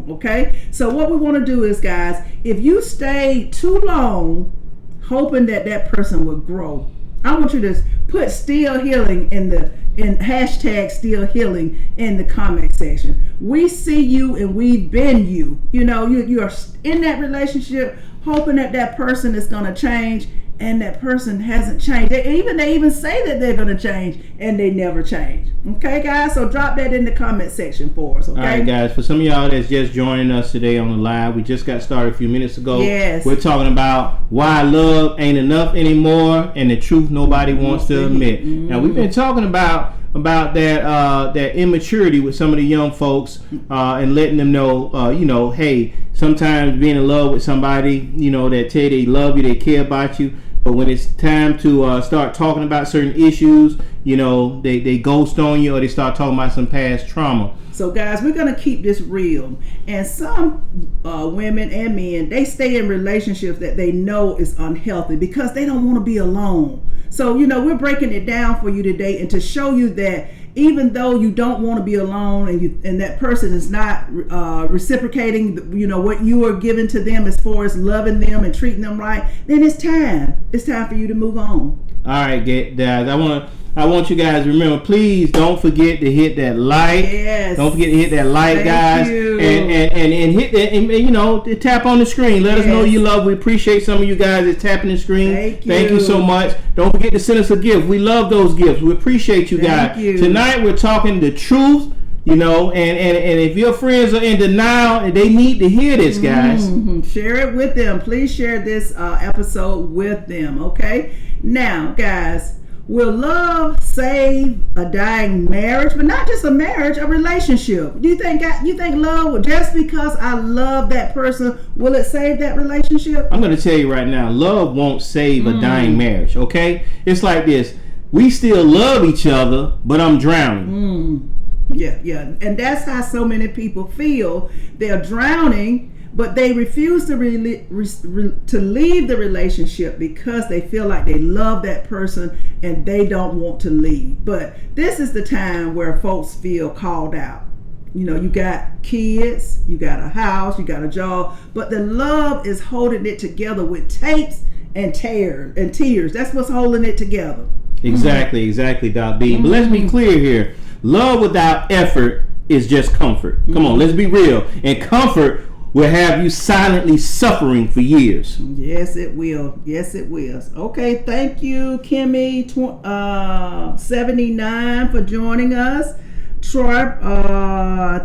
long, okay? So what we want to do is, guys, if you stay too long hoping that person will grow, I want you to put still healing in hashtag still healing in the comment section. We see you and we've been you. You know, you are in that relationship hoping that person is going to change, and that person hasn't changed. They even say that they're going to change, and they never change. Okay, guys? So drop that in the comment section for us, okay? All right, guys. For some of y'all that's just joining us today on the live, we just got started a few minutes ago. Yes. We're talking about why love ain't enough anymore and the truth nobody wants to admit. Now, we've been talking about that immaturity with some of the young folks and letting them know, hey, sometimes being in love with somebody, that tell you they love you, they care about you, but when it's time to start talking about certain issues, they ghost on you, or they start talking about some past trauma. So, guys, we're going to keep this real. And some women and men, they stay in relationships that they know is unhealthy because they don't want to be alone. So, we're breaking it down for you today, and to show you that even though you don't want to be alone, and that person is not reciprocating, what you are giving to them as far as loving them and treating them right, then it's time. It's time for you to move on. All right, guys. I want you guys to remember, please don't forget to hit that like. Yes. Don't forget to hit that like, guys. You. And hit that, and tap on the screen. Let us know you love. We appreciate some of you guys that tapping the screen. Thank you so much. Don't forget to send us a gift. We love those gifts. We appreciate you guys. You. Tonight we're talking the truth. And if your friends are in denial, they need to hear this, guys. Share it with them. Please share this episode with them, okay? Now, guys, will love save a dying marriage? But not just a marriage, a relationship. Do you think love, just because I love that person, will it save that relationship? I'm going to tell you right now, love won't save a dying marriage, okay? It's like this. We still love each other, but I'm drowning. Yeah. And that's how so many people feel. They're drowning, but they refuse to leave the relationship because they feel like they love that person and they don't want to leave. But this is the time where folks feel called out. You got kids, you got a house, you got a job, but the love is holding it together with tapes and tears. That's what's holding it together. Exactly, Doc B. But let's be clear here. Love without effort is just comfort. Come on, let's be real. And comfort will have you silently suffering for years. Yes, it will. Okay, thank you, Kimmy 79 for joining us. Troy,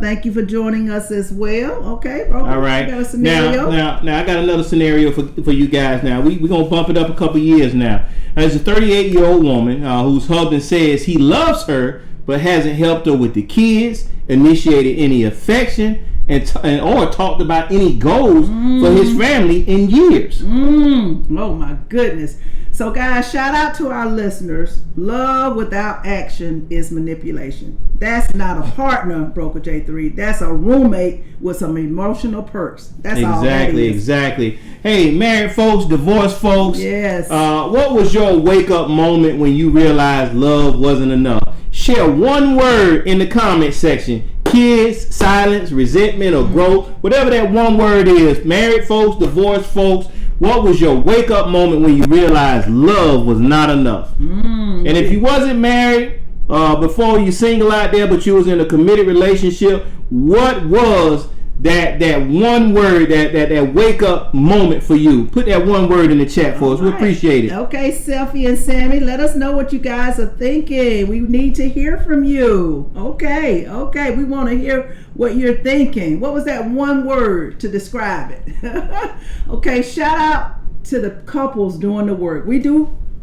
thank you for joining us as well. Okay, bro. All right. Got a scenario? Now, I got another scenario for you guys. Now, we're going to bump it up a couple years now. There's a 38-year-old woman whose husband says he loves her, but hasn't helped her with the kids, initiated any affection, or talked about any goals for his family in years. Oh my goodness. So guys, shout out to our listeners. Love without action is manipulation. That's not a partner, Broker J3. That's a roommate with some emotional perks. That's all that is. Exactly. Hey, married folks, divorced folks. Yes. What was your wake up moment when you realized love wasn't enough? Share one word in the comment section. Kids, silence, resentment, or growth. Whatever that one word is. Married folks, divorced folks. What was your wake up moment when you realized love was not enough? And if you wasn't married before, you single out there, but you was in a committed relationship, what was that one word, that wake up moment for you? Put that one word in the chat for us. We appreciate it. Okay, Selfie and Sammy, let us know what you guys are thinking. We need to hear from you. Okay, we want to hear what you're thinking. What was that one word to describe it? Okay, shout out to the couples doing the work. We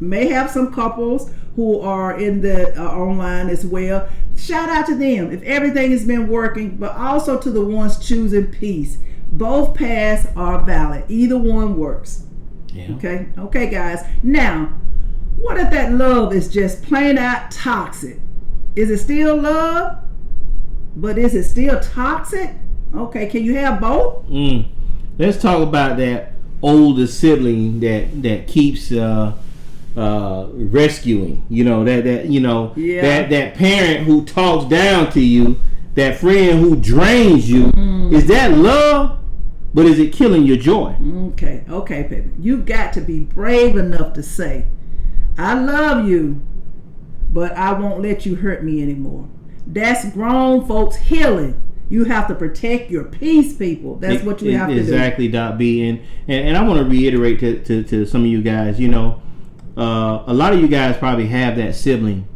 may have some couples who are in the online as well. Shout out to them if everything has been working, but also to the ones choosing peace. Both paths are valid. Either one works. Yeah. Okay, guys. Now, what if that love is just plain out toxic? Is it still love? But is it still toxic? Okay, can you have both? Let's talk about that older sibling that keeps rescuing. That parent who talks down to you, that friend who drains you, is that love? But is it killing your joy? Okay, baby. You've got to be brave enough to say, I love you, but I won't let you hurt me anymore. That's grown folks healing. You have to protect your peace, people. That's what you have to do. Exactly, Doc B. And I want to reiterate to some of you guys, you know, a lot of you guys probably have that sibling,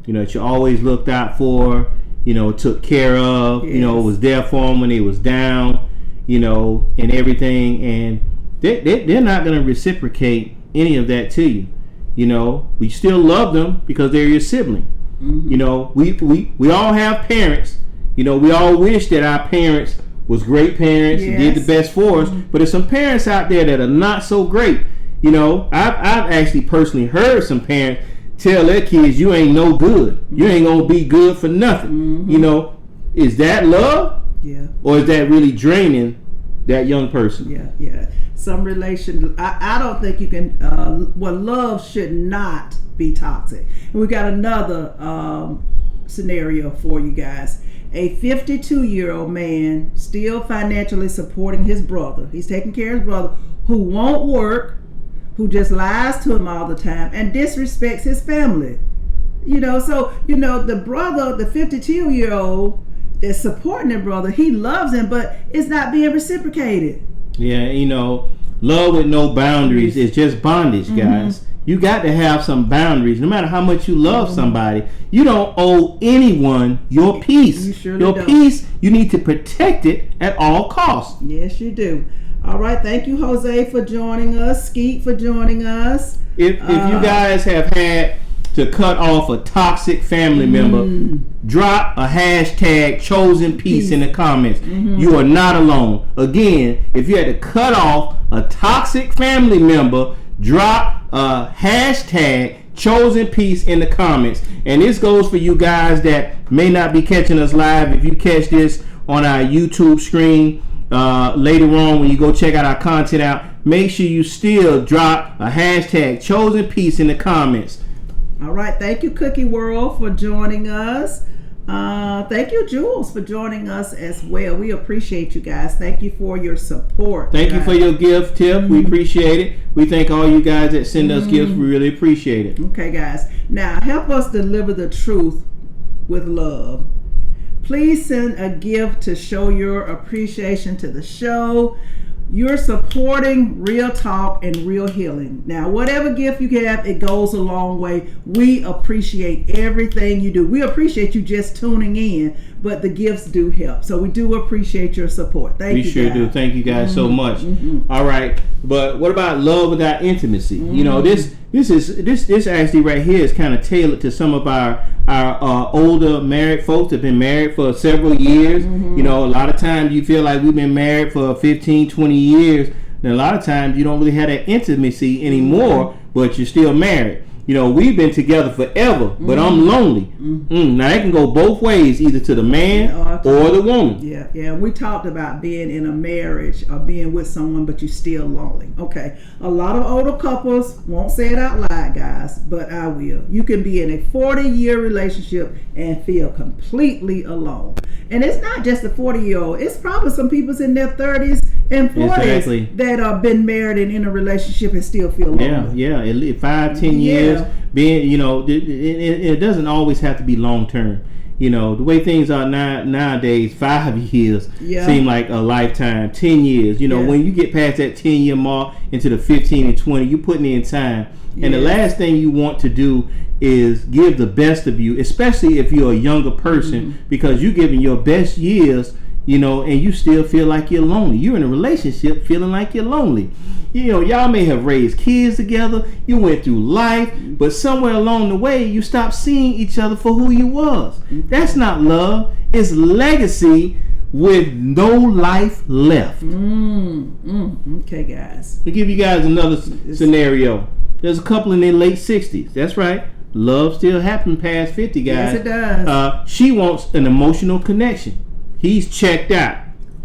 you know, that you always looked out for, you know, took care of, you know, was there for them when they was down, you know, and everything. And they're not going to reciprocate any of that to you. You know, we still love them because they're your sibling. You know, we all have parents. You know, we all wish that our parents was great parents and did the best for us. But there's some parents out there that are not so great. You know, I've actually personally heard some parents tell their kids, you ain't no good. You ain't going to be good for nothing. You know, is that love? Yeah. Or is that really draining that young person? Yeah. Some relation, I don't think you can, love should not be toxic. And we got another scenario for you guys. A 52-year-old man still financially supporting his brother. He's taking care of his brother who won't work, who just lies to him all the time and disrespects his family. You know, so, you know, the brother, the 52-year-old that's supporting the brother, he loves him, but it's not being reciprocated. Yeah, you know, love with no boundaries is just bondage, guys. You got to have some boundaries. No matter how much you love somebody, you don't owe anyone your peace. You surely your don't. Peace, you need to protect it at all costs. Yes, you do. All right, thank you, Jose, for joining us. Skeet for joining us. If you guys have had to cut off a toxic family member, drop a hashtag chosen peace in the comments. You are not alone. Again, if you had to cut off a toxic family member, drop a hashtag chosen peace in the comments. And this goes for you guys that may not be catching us live. If you catch this on our YouTube screen later on when you go check out our content out, make sure you still drop a hashtag chosen peace in the comments. All right, thank you, Cookie World, for joining us. Thank you, Jules, for joining us as well. We appreciate you guys. Thank you for your support. Thank you for your gift, Tiff. We appreciate it. We thank all you guys that send us gifts. We really appreciate it. Okay, guys. Now, help us deliver the truth with love. Please send a gift to show your appreciation to the show. You're supporting real talk and real healing. Now, whatever gift you have, it goes a long way. We appreciate everything you do. We appreciate you just tuning in, but the gifts do help. So we do appreciate your support. Thank you. We sure do. Thank you guys so much. All right, but what about love without intimacy? You know, this actually right here is kind of tailored to some of our older married folks that have been married for several years. You know, a lot of times you feel like we've been married for 15, 20 years. And a lot of times you don't really have that intimacy anymore, but you're still married. You know, we've been together forever, but I'm lonely. Now, that can go both ways, either to the man or the woman. Yeah. We talked about being in a marriage or being with someone, but you're still lonely. Okay. A lot of older couples won't say it out loud, guys, but I will. You can be in a 40-year relationship and feel completely alone. And it's not just a 40-year-old. It's probably some people in their 30s and 40s that have been married and in a relationship and still feel lonely. Yeah. 5-10 years. Being, you know, it doesn't always have to be long term. You know, the way things are nowadays, 5 years seem like a lifetime. 10 years, you know, when you get past that 10-year mark into the 15 and 20, you're putting in time. And the last thing you want to do is give the best of you, especially if you're a younger person, because you're giving your best years, you know, and you still feel like you're lonely. You're in a relationship feeling like you're lonely. You know, y'all may have raised kids together, you went through life, but somewhere along the way, you stopped seeing each other for who you was. That's not love. It's legacy with no life left. Okay, guys. To give you guys another scenario. There's a couple in their late 60s. That's right. Love still happens past 50, guys. Yes, it does. She wants an emotional connection. He's checked out.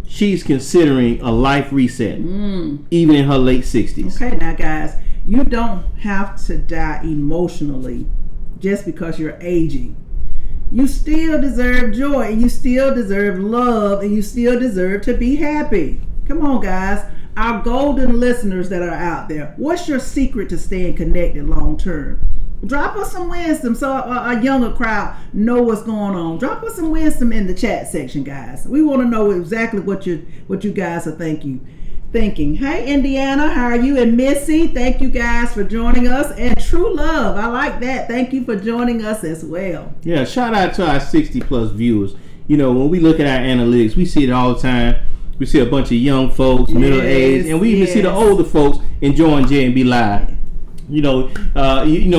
She's considering a life reset, even in her late 60s. Okay, now guys, you don't have to die emotionally just because you're aging. You still deserve joy, and you still deserve love, and you still deserve to be happy. Come on, guys. Our golden listeners that are out there, what's your secret to staying connected long term? Drop us some wisdom so our younger crowd know what's going on. Drop us some wisdom in the chat section, guys. We want to know exactly what you guys are thinking. Hey, Indiana, how are you? And Missy, thank you guys for joining us. And True Love, I like that. Thank you for joining us as well. Yeah, shout out to our 60 plus viewers. You know, when we look at our analytics, we see it all the time. We see a bunch of young folks, middle aged, and we even see the older folks enjoying J&B Live. You know,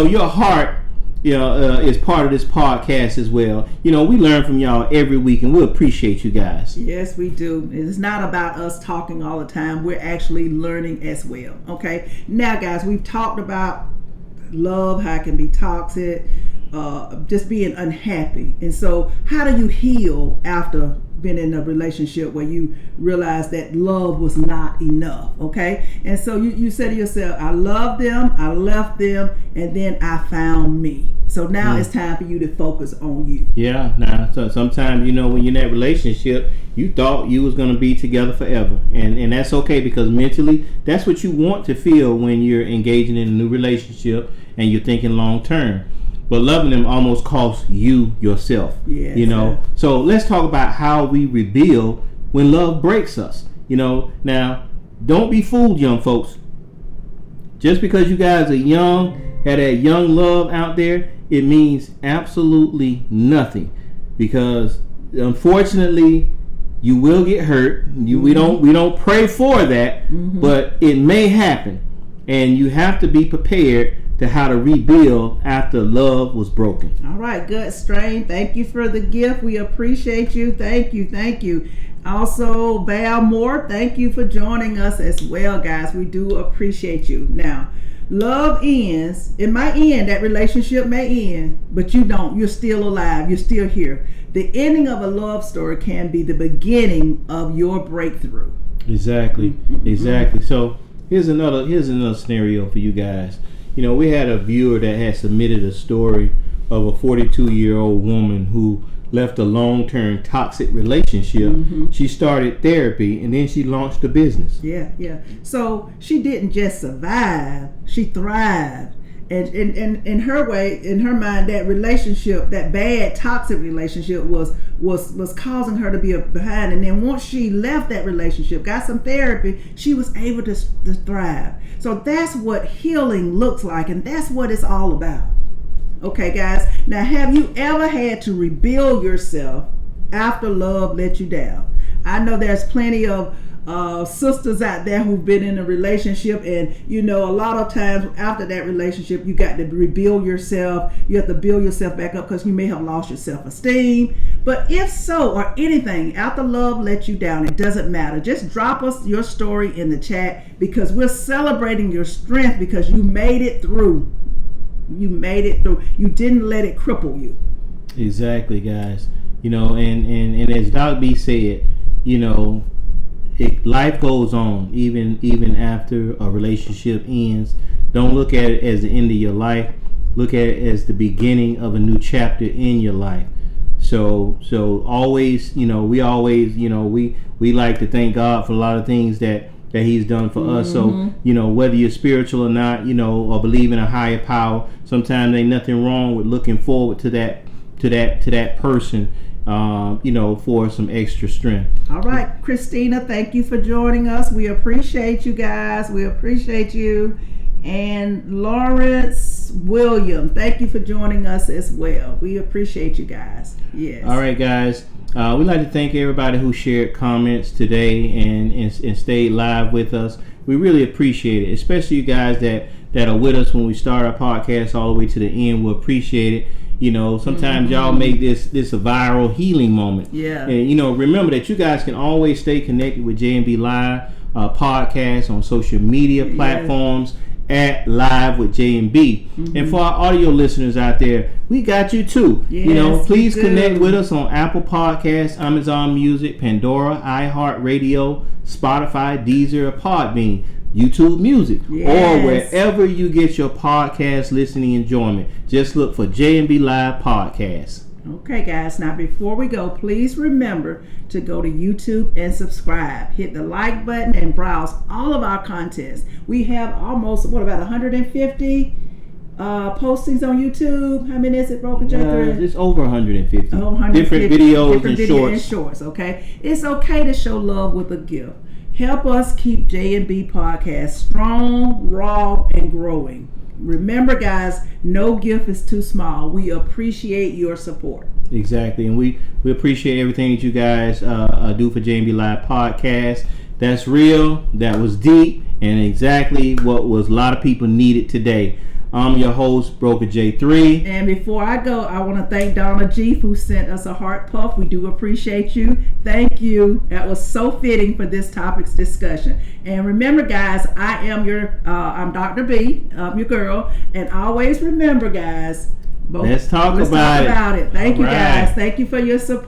your heart, is part of this podcast as well. You know, we learn from y'all every week, and we appreciate you guys. Yes, we do. It's not about us talking all the time. We're actually learning as well. Okay. Now, guys, we've talked about love, how it can be toxic, just being unhappy. And so, how do you heal after been in a relationship where you realize that love was not enough? Okay. And so you say to yourself, I love them, I left them, and then I found me. So now it's time for you to focus on you. Yeah. Now, so sometimes, when you're in that relationship, you thought you was going to be together forever. And that's okay, because mentally, that's what you want to feel when you're engaging in a new relationship and you're thinking long term. But loving them almost costs you yourself. Yes, So let's talk about how we rebuild when love breaks us. Now, don't be fooled, young folks. Just because you guys are young, have that young love out there, it means absolutely nothing. Because unfortunately, you will get hurt. We don't pray for that, but it may happen, and you have to be prepared to how to rebuild after love was broken. All right, good, Strain. Thank you for the gift. We appreciate you. Thank you. Also, Val Moore, thank you for joining us as well, guys. We do appreciate you. Now, love ends. It might end. That relationship may end, but you don't. You're still alive. You're still here. The ending of a love story can be the beginning of your breakthrough. Exactly. So here's another scenario for you guys. We had a viewer that had submitted a story of a 42-year-old woman who left a long-term toxic relationship. She started therapy, and then she launched a business. Yeah. So she didn't just survive, she thrived. And in her way, in her mind, that relationship, that bad toxic relationship was causing her to be behind. And then once she left that relationship, got some therapy, she was able to thrive. So that's what healing looks like, and that's what it's all about. Okay, guys. Now, have you ever had to rebuild yourself after love let you down? I know there's plenty of sisters out there who've been in a relationship, and a lot of times after that relationship, you got to rebuild yourself. You have to build yourself back up because you may have lost your self-esteem. But if so, or anything after love let you down, it doesn't matter. Just drop us your story in the chat, because we're celebrating your strength, because you made it through. You didn't let it cripple you. Exactly, guys. And as Doc B said, life goes on even after a relationship ends. Don't look at it as the end of your life. Look at it as the beginning of a new chapter in your life. So always, we always, we like to thank God for a lot of things that He's done for us. So whether you're spiritual or not, or believe in a higher power, sometimes ain't nothing wrong with looking forward to that person. For some extra strength. All right, Christina, thank you for joining us. We appreciate you guys. We appreciate you. And Lawrence William, thank you for joining us as well. We appreciate you guys. Yes. All right, guys. We'd like to thank everybody who shared comments today and stayed live with us. We really appreciate it, especially you guys that are with us when we start our podcast all the way to the end. We appreciate it. Sometimes y'all make this a viral healing moment. Yeah. And remember that you guys can always stay connected with J&B Live Podcast on social media platforms at Live with J&B. And for our audio listeners out there, we got you too. Yes, please connect with us on Apple Podcasts, Amazon Music, Pandora, iHeartRadio, Spotify, Deezer, or Podbean, YouTube Music, or wherever you get your podcast listening enjoyment. Just look for J&B Live Podcast. Okay, guys. Now, before we go, please remember to go to YouTube and subscribe. Hit the like button and browse all of our contents. We have almost, about 150 postings on YouTube. How many is it, Broken J? It's over 150. Oh, 150 different videos and shorts. Okay, it's okay to show love with a gift. Help us keep J&B Podcast strong, raw, and growing. Remember, guys, no gift is too small. We appreciate your support. Exactly, and we appreciate everything that you guys do for J&B Live Podcast. That's real, that was deep, and exactly what was a lot of people needed today. I'm your host, Broker J3. And before I go, I want to thank Donna G, who sent us a heart puff. We do appreciate you. Thank you. That was so fitting for this topic's discussion. And remember, guys, I'm Dr. B, I'm your girl. And always remember, guys, let's talk about it. Thank you, guys. Thank you for your support.